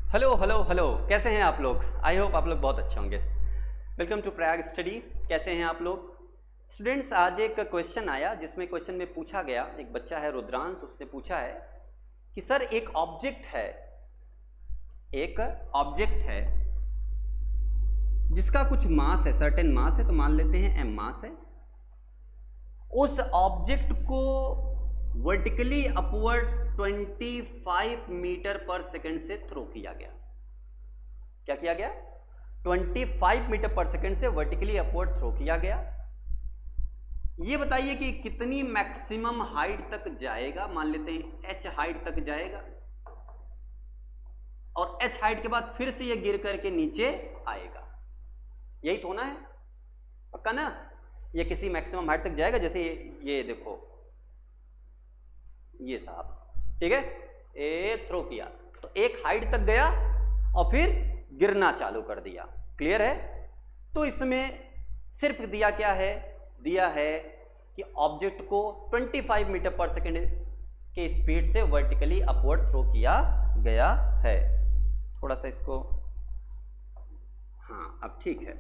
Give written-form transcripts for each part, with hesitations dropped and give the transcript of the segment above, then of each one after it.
Hello hello hello, कैसे हैं आप लोग? आई होप आप लोग बहुत अच्छे होंगे। Welcome to Prayag study. कैसे हैं आप लोग स्टूडेंट्स? आज एक क्वेश्चन आया जिसमें क्वेश्चन में पूछा गया, एक बच्चा है रुद्रांश, उसने पूछा है कि सर एक ऑब्जेक्ट है जिसका कुछ मास है, सर्टेन मास है, तो मान लेते हैं m मास है। उस ऑब्जेक्ट को वर्टिकली अपवर्ड 25 मीटर पर सेकंड से थ्रो किया गया। क्या किया गया? 25 मीटर पर सेकंड से वर्टिकली अपवर्ड थ्रो किया गया। ये बताइए कि कितनी मैक्सिमम हाइट तक जाएगा। मान लेते हैं h हाइट तक जाएगा और h हाइट के बाद फिर से ये गिर करके नीचे आएगा। यही तो होना है, पक्का ना? ये किसी मैक्सिमम हाइट तक जाएगा, जैसे ये देखो, ये साहब, ठीक है, ए थ्रो किया तो एक हाइट तक गया और फिर गिरना चालू कर दिया। क्लियर है? तो इसमें सिर्फ दिया क्या है? दिया है कि ऑब्जेक्ट को 25 मीटर पर सेकंड के स्पीड से वर्टिकली अपवर्ड थ्रो किया गया है। थोड़ा सा इसको, हाँ अब ठीक है।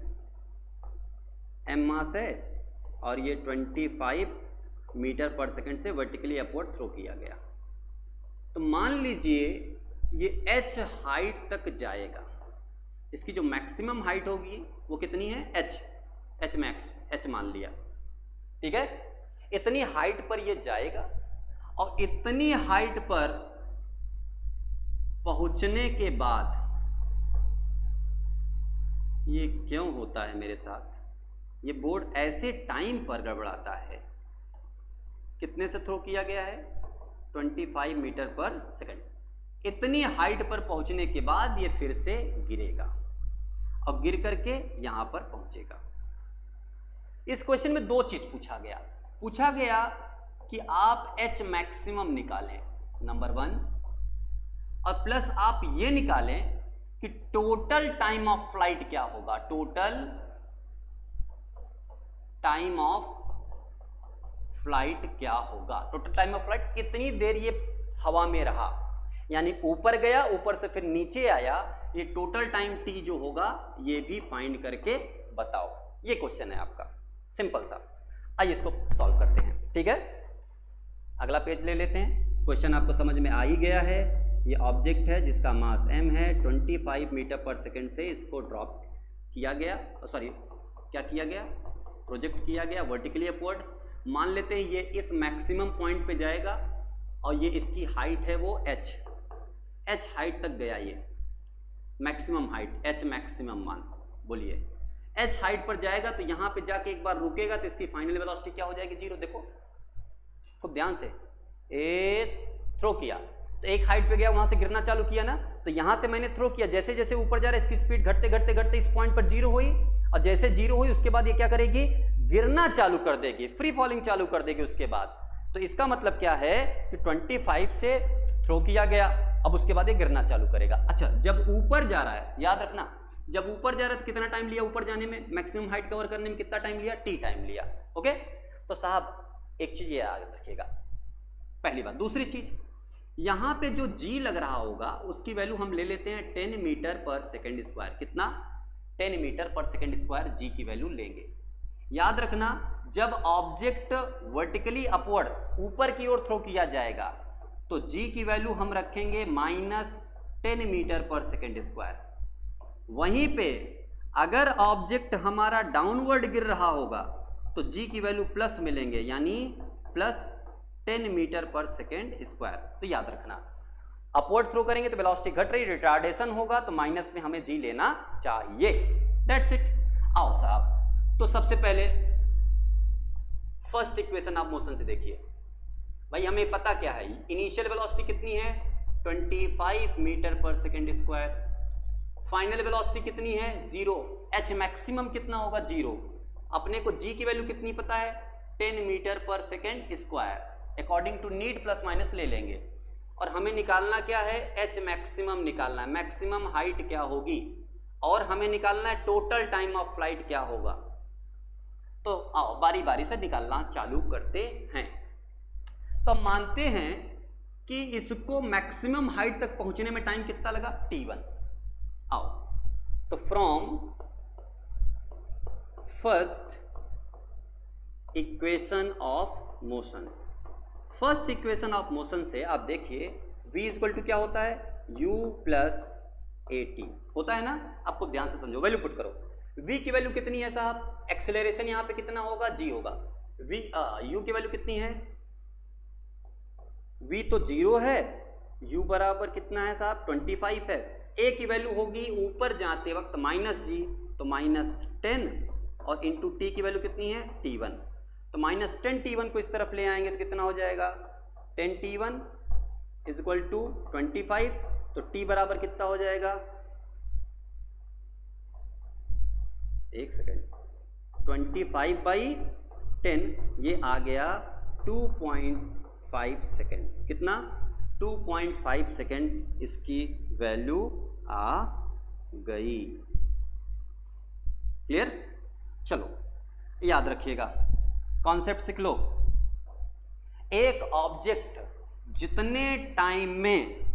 m मास है और ये 25 मीटर पर सेकंड से वर्टिकली अपवर्ड थ्रो किया गया। तो मान लीजिए ये h हाइट तक जाएगा। इसकी जो मैक्सिमम हाइट होगी वो कितनी है? h मैक्स, h मान लिया, ठीक है। इतनी हाइट पर ये जाएगा और इतनी हाइट पर पहुंचने के बाद, ये क्यों होता है मेरे साथ? ये बोर्ड ऐसे टाइम पर गड़बड़ाता है। कितने से थ्रो किया गया है? 25 मीटर पर सेकंड। इतनी हाइट पर पहुंचने के बाद ये फिर से गिरेगा और गिर करके यहां पर पहुंचेगा। इस क्वेश्चन में दो चीज पूछा गया कि आप h मैक्सिमम निकालें, नंबर 1, और प्लस आप ये निकालें कि टोटल टाइम ऑफ फ्लाइट क्या होगा। टोटल टाइम ऑफ फ्लाइट क्या होगा? टोटल टाइम ऑफ फ्लाइट, कितनी देर ये हवा में रहा, यानी ऊपर गया, ऊपर से फिर नीचे आया, ये टोटल टाइम t जो होगा ये भी फाइंड करके बताओ। ये क्वेश्चन है आपका, सिंपल सा। आइए इसको सॉल्व करते हैं, ठीक है। अगला पेज ले लेते हैं। क्वेश्चन आपको समझ में आ ही गया है। ये ऑब्जेक्ट है जिसका मास m है, 25 मीटर पर सेकंड से इसको ड्रॉप किया गया, सॉरी क्या किया गया? प्रोजेक्ट किया गया वर्टिकली अपवर्ड। मान लेते हैं ये इस मैक्सिमम पॉइंट पे जाएगा और ये इसकी हाइट है वो h हाइट तक गया। ये मैक्सिमम हाइट h मैक्सिमम मान, बोलिए h हाइट पर जाएगा तो यहां पे जाके एक बार रुकेगा तो इसकी फाइनल वेलोसिटी क्या हो जाएगी? 0। देखो खूब ध्यान से, थ्रो किया तो एक हाइट पे गया, वहां से गिरना चालू किया ना, तो यहां से मैंने थ्रो किया, जैसे जैसे ऊपर जा रहा है इसकी स्पीड घटते घटते घटते इस पॉइंट पर 0 हुई, और जैसे 0 हुई उसके बाद ये क्या करेगी? गिरना चालू कर देगी, फ्री फॉलिंग चालू कर देगी उसके बाद। तो इसका मतलब क्या है कि 25 से थ्रो किया गया, अब उसके बाद ये गिरना चालू करेगा। अच्छा, जब ऊपर जा रहा है, याद रखना, जब ऊपर जा रहा है तो कितना टाइम लिया ऊपर जाने में? मैक्सिमम हाइट कवर करने में कितना टाइम लिया? t टाइम लिया। ओके, तो साहब एक चीज ये याद रखिएगा, पहली बात। दूसरी चीज, यहां पे जो g लग रहा होगा उसकी वैल्यू हम ले लेते हैं 10 मीटर पर सेकेंड स्क्वायर। कितना? 10 मीटर पर सेकेंड स्क्वायर g की वैल्यू लेंगे। याद रखना, जब ऑब्जेक्ट वर्टिकली अपवर्ड ऊपर की ओर थ्रो किया जाएगा तो g की वैल्यू हम रखेंगे -10 मीटर पर सेकेंड स्क्वायर। वहीं पे अगर ऑब्जेक्ट हमारा डाउनवर्ड गिर रहा होगा तो g की वैल्यू प्लस मिलेंगे, यानी +10 मीटर पर सेकेंड स्क्वायर। तो याद रखना, अपवर्ड थ्रो करेंगे तो वेलोसिटी घट रही, रिटार्डेशन होगा तो माइनस में हमें g लेना चाहिए। That's it. आओ साहब, तो सबसे पहले फर्स्ट इक्वेशन आप मोशन से देखिए। भाई हमें पता क्या है, इनिशियल वेलोसिटी कितनी है? 25 मीटर पर सेकेंड स्क्वायर। फाइनल वेलोसिटी कितनी है? 0। h मैक्सिमम कितना होगा? 0। अपने को g की वैल्यू कितनी पता है? 10 मीटर पर second square. According to need plus minus ले लेंगे, और हमें निकालना क्या है? h मैक्सिमम निकालना है। मैक्सिमम हाइट क्या होगी, और हमें निकालना है टोटल टाइम ऑफ फ्लाइट क्या होगा। तो आओ बारी बारी से निकालना चालू करते हैं। तो मानते हैं कि इसको मैक्सिमम हाइट तक पहुंचने में टाइम कितना लगा? t1। आओ, तो from first equation of motion, first equation of motion से आप देखिए v इक्वल टू क्या होता है, u प्लस ए टी होता है ना। आपको ध्यान से समझो, वैल्यू पुट करो। v की वैल्यू कितनी है साहब, एक्सेलरेशन यहाँ पे कितना होगा, g होगा। u की वैल्यू कितनी है, v तो 0 है, u बराबर कितना है साहब 25 है। a की वैल्यू होगी ऊपर जाते वक्त -g, तो -10 और इंटू टी की वैल्यू कितनी है t1, तो -10 t1 को इस तरफ ले आएंगे तो कितना हो जाएगा 10 t1 इज इक्वल टू 25, तो t बराबर कितना हो जाएगा, एक सेकेंड, 25/10 ये आ गया 2.5 सेकेंड। कितना 2.5 सेकेंड इसकी वैल्यू आ गई। क्लियर, चलो याद रखिएगा, कॉन्सेप्ट सीख लो। एक ऑब्जेक्ट जितने टाइम में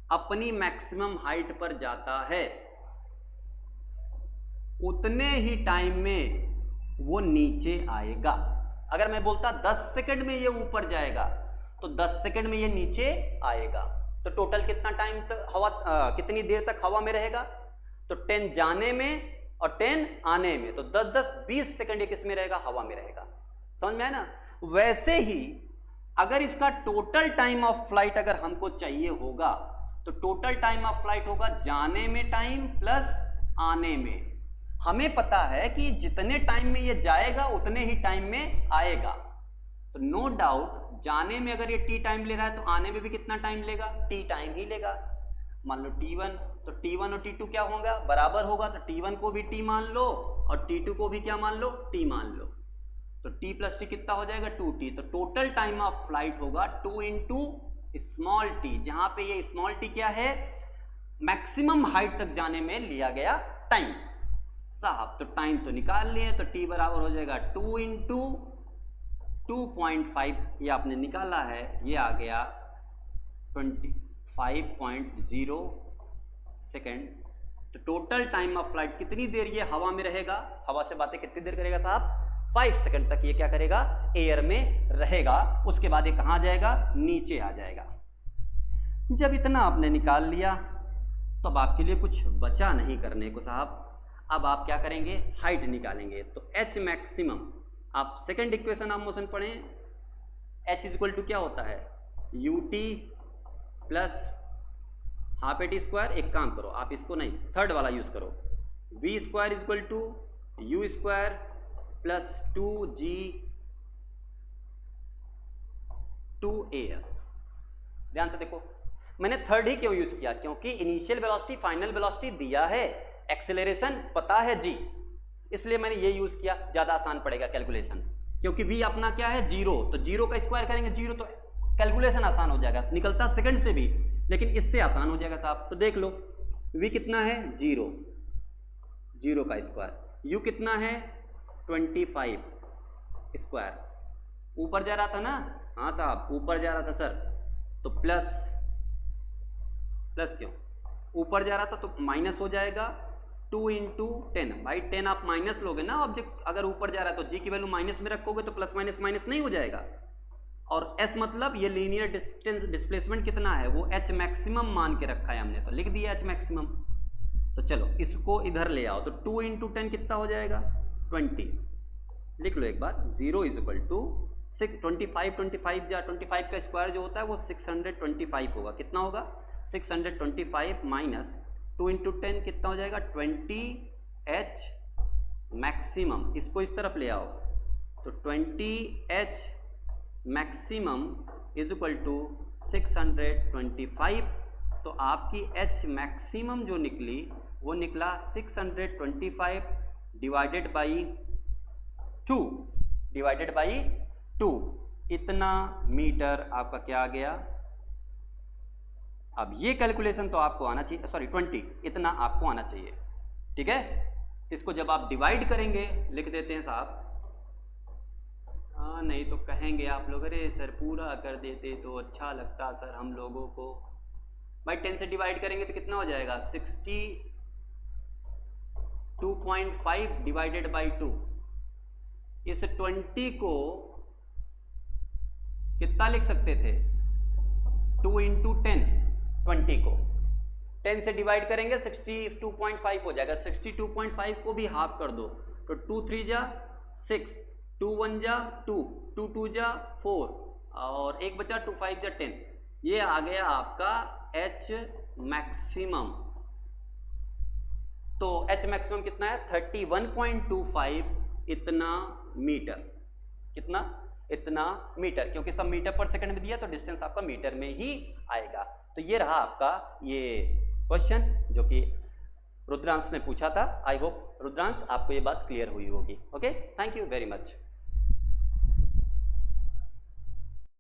अपनी मैक्सिमम हाइट पर जाता है उतने ही टाइम में वो नीचे आएगा। अगर मैं बोलता 10 सेकंड में ये ऊपर जाएगा तो 10 सेकंड में ये नीचे आएगा, तो टोटल कितना टाइम तक हवा कितनी देर तक हवा में रहेगा, तो 10 जाने में और 10 आने में, तो 10-10-20 सेकंड ये किस में रहेगा, हवा में रहेगा। समझ में आया ना। वैसे ही अगर इसका टोटल टाइम ऑफ फ्लाइट अगर हमको चाहिए होगा तो टोटल टाइम ऑफ फ्लाइट होगा जाने में टाइम प्लस आने में। हमें पता है कि जितने टाइम में ये जाएगा उतने ही टाइम में आएगा, तो नो डाउट जाने में अगर ये टी टाइम ले रहा है तो आने में भी कितना टाइम लेगा, टी टाइम ही लेगा। मान लो t1, तो t1 और t2 क्या होगा, बराबर होगा, तो t1 को भी t मान लो और t2 को भी क्या मान लो, t मान लो, तो t प्लस टी कितना हो जाएगा 2t। तो टोटल टाइम ऑफ फ्लाइट होगा 2 इंटू स्मॉल टी, जहां पे ये स्मॉल टी क्या है, मैक्सिमम हाइट तक जाने में लिया गया टाइम। साहब तो टाइम तो निकाल लिए, तो t बराबर हो जाएगा 2 इंटू 2.5, ये आपने निकाला है, ये आ गया 25.0 सेकेंड। तो टोटल टाइम ऑफ फ्लाइट कितनी देर ये हवा में रहेगा, हवा से बातें कितनी देर करेगा साहब, 5 सेकंड तक ये क्या करेगा, एयर में रहेगा। उसके बाद ये कहां जाएगा, नीचे आ जाएगा। जब इतना आपने निकाल लिया तो अब आपके लिए कुछ बचा नहीं करने को साहब। अब आप क्या करेंगे, हाइट निकालेंगे। तो h मैक्सिमम, आप सेकंड इक्वेशन ऑफ मोशन पढ़ें, h इज इक्वल टू क्या होता है, ut plus half A T square. एक काम करो, आप इसको नहीं, थर्ड वाला यूज करो, v square is equal to u square plus 2g 2as। ध्यान से देखो, मैंने थर्ड ही क्यों यूज किया, क्योंकि इनिशियल वेलोसिटी फाइनल वेलोसिटी दिया है, एक्सेलरेशन पता है g, इसलिए मैंने ये यूज किया, ज्यादा आसान पड़ेगा कैलकुलेशन। क्योंकि v अपना क्या है 0, तो 0 का स्क्वायर करेंगे 0, तो कैलकुलेशन आसान हो जाएगा, निकलता सेकंड से भी, लेकिन इससे आसान हो जाएगा साहब। तो देख लो v कितना है 0, 0 का स्क्वायर, u कितना है 25 स्क्वायर, ऊपर जा रहा था ना, हाँ साहब ऊपर जा रहा था सर, तो प्लस क्यों ऊपर जा रहा था तो माइनस हो जाएगा 2 इंटू 10। भाई 10 आप माइनस लोगे ना, ऑब्जेक्ट अगर ऊपर जा रहा है तो जी की वैल्यू माइनस में रखोगे तो प्लस माइनस माइनस नहीं हो जाएगा। और एस मतलब ये लीनियर डिस्टेंस डिस्प्लेसमेंट कितना है, वो एच मैक्सिमम मान के रखा है हमने, तो लिख दिया एच मैक्सिमम। तो चलो इसको इधर ले आओ, तो 2 इंटू 10 कितना हो जाएगा 20, लिख लो एक बार, 0 इज इक्वल टू 25 जा 25 का स्क्वायर जो होता है वो 625 होगा। कितना होगा 625 माइनस 2 इंटू 10 कितना हो जाएगा 20h मैक्सिमम। इसको इस तरफ ले आओ, तो 20h maximum is equal to 625। तो आपकी h मैक्सिमम जो निकली वो निकला 625 डिवाइडेड बाई 2, इतना मीटर आपका क्या आ गया। अब ये कैलकुलेशन तो आपको आना चाहिए, सॉरी 20, इतना आपको आना चाहिए, ठीक है। इसको जब आप डिवाइड करेंगे, लिख देते हैं साहब, हाँ नहीं तो कहेंगे आप लोग, अरे सर पूरा कर देते तो अच्छा लगता सर हम लोगों को, भाई 10 से डिवाइड करेंगे तो कितना हो जाएगा 62.5 डिवाइडेड बाई 2। इस 20 को कितना लिख सकते थे 2 इंटू 10, 20 को 10 से डिवाइड करेंगे 62.5 हो जाएगा। 62.5 को भी हाफ कर दो तो 2 3 जा 6, 2 1 जा 2, 2 2 जा 4 और 1 बचा 2 5 जा 10। ये आ गया आपका H मैक्सिमम। तो H मैक्सिमम कितना है 31.25 इतना मीटर। कितना? इतना मीटर, क्योंकि सब मीटर पर सेकंड में दिया तो डिस्टेंस आपका मीटर में ही आएगा। तो ये रहा आपका ये क्वेश्चन जो कि रुद्रांश ने पूछा था। आई होप रुद्रांश आपको ये बात क्लियर हुई होगी। Okay, thank you very much.